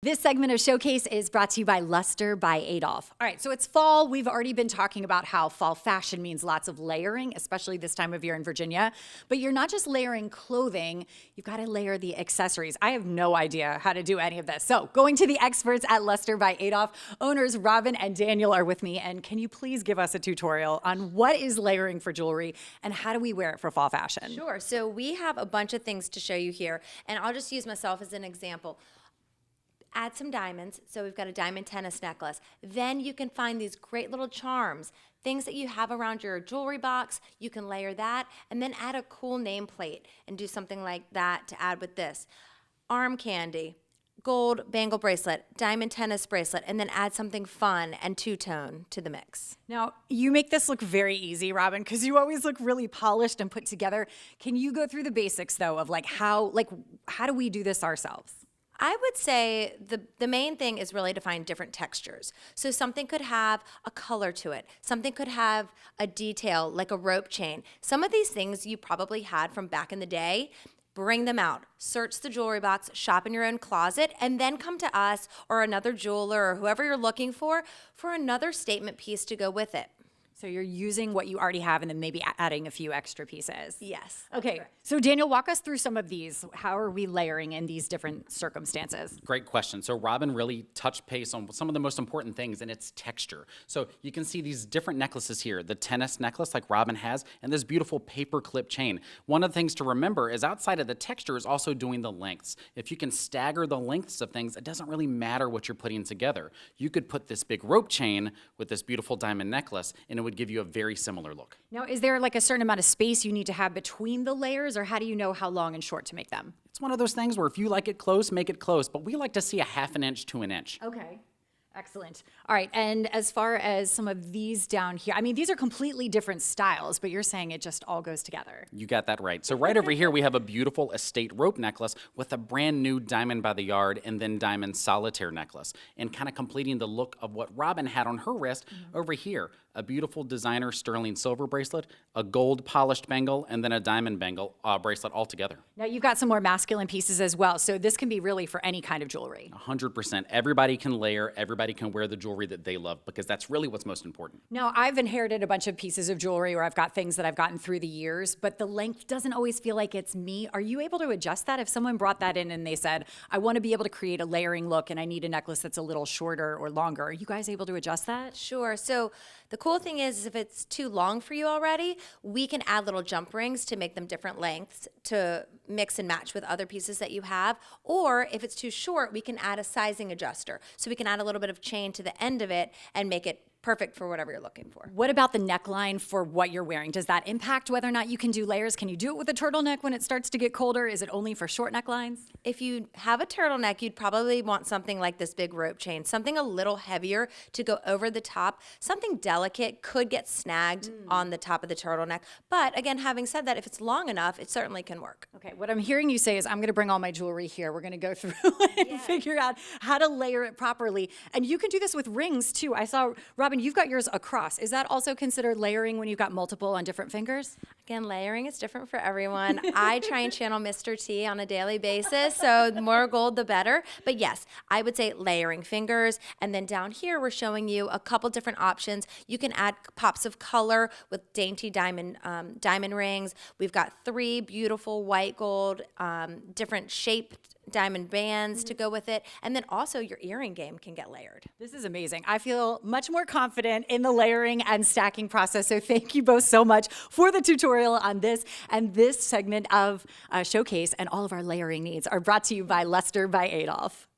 This segment of Showcase is brought to you by Lustre by Adolf. All right, so it's fall. We've already been talking about how fall fashion means lots of layering, especially this time of year in Virginia. But you're not just layering clothing, you've got to layer the accessories. I have no idea how to do any of this. So going to the experts at Lustre by Adolf, owners Robin and Daniel are with me. And can you please give us a tutorial on what is layering for jewelry and how do we wear it for fall fashion? Sure, so we have a bunch of things to show you here. And I'll just use myself as an example. Add some diamonds, so we've got a diamond tennis necklace. Then you can find these great little charms, things that you have around your jewelry box. You can layer that, and then add a cool nameplate and do something like that to add with this. Arm candy, gold bangle bracelet, diamond tennis bracelet, and then add something fun and two-tone to the mix. Now, you make this look very easy, Robin, because you always look really polished and put together. Can you go through the basics, though, of how do we do this ourselves? I would say the main thing is really to find different textures. So something could have a color to it. Something could have a detail like a rope chain. Some of these things you probably had from back in the day. Bring them out, search the jewelry box, shop in your own closet, and then come to us or another jeweler or whoever you're looking for another statement piece to go with it. So you're using what you already have and then maybe adding a few extra pieces. Yes. Okay, correct. so Daniel, walk us through some of these. How are we layering in these different circumstances? Great question. So Robin really touched base on some of the most important things, and it's texture. So you can see these different necklaces here, the tennis necklace like Robin has, and this beautiful paper clip chain. One of the things to remember is outside of the texture is also doing the lengths. If you can stagger the lengths of things, it doesn't really matter what you're putting together. You could put this big rope chain with this beautiful diamond necklace, and it would give you a very similar look. Now, is there like a certain amount of space you need to have between the layers, or how do you know how long and short to make them? It's one of those things where if you like it close, make it close, but we like to see a ½ an inch to an inch. Okay. Excellent. All right, and as far as some of these down here, I mean, these are completely different styles, but you're saying it just all goes together. You got that right. So right over here, we have a beautiful estate rope necklace with a brand new diamond by the yard and then diamond solitaire necklace. And kind of completing the look of what Robin had on her wrist over here, a beautiful designer sterling silver bracelet, a gold polished bangle, and then a diamond bangle bracelet all together. Now, you've got some more masculine pieces as well, so this can be really for any kind of jewelry. 100%. Everybody can layer, everybody can wear the jewelry that they love because that's really what's most important. Now, I've inherited a bunch of pieces of jewelry, or I've got things that I've gotten through the years, but the length doesn't always feel like it's me. Are you able to adjust that? If someone brought that in and they said, I want to be able to create a layering look and I need a necklace that's a little shorter or longer, are you guys able to adjust that? Sure. So the cool thing is if it's too long for you already, we can add little jump rings to make them different lengths to mix and match with other pieces that you have. Or if it's too short, we can add a sizing adjuster. So we can add a little bit of chain to the end of it and make it perfect for whatever you're looking for. What about the neckline for what you're wearing? Does that impact whether or not you can do layers? Can you do it with a turtleneck when it starts to get colder? Is it only for short necklines? If you have a turtleneck, you'd probably want something like this big rope chain, something a little heavier to go over the top. Something delicate could get snagged on the top of the turtleneck. But again, having said that, if it's long enough, it certainly can work. Okay, what I'm hearing you say is I'm going to bring all my jewelry here. We're going to go through and figure out how to layer it properly. And you can do this with rings too. I saw, Robin, you've got yours across. Is that also considered layering when you've got multiple on different fingers? Again, layering is different for everyone. I try and channel Mr. T on a daily basis, so the more gold, the better. But yes, I would say layering fingers. And then down here, we're showing you a couple different options. You can add pops of color with dainty diamond rings. We've got 3 beautiful white gold, different shaped diamond bands to go with it. And then also your earring game can get layered. This is amazing. I feel much more confident in the layering and stacking process. So thank you both so much for the tutorial on this. And this segment of Showcase and all of our layering needs are brought to you by Lustre by Adolf.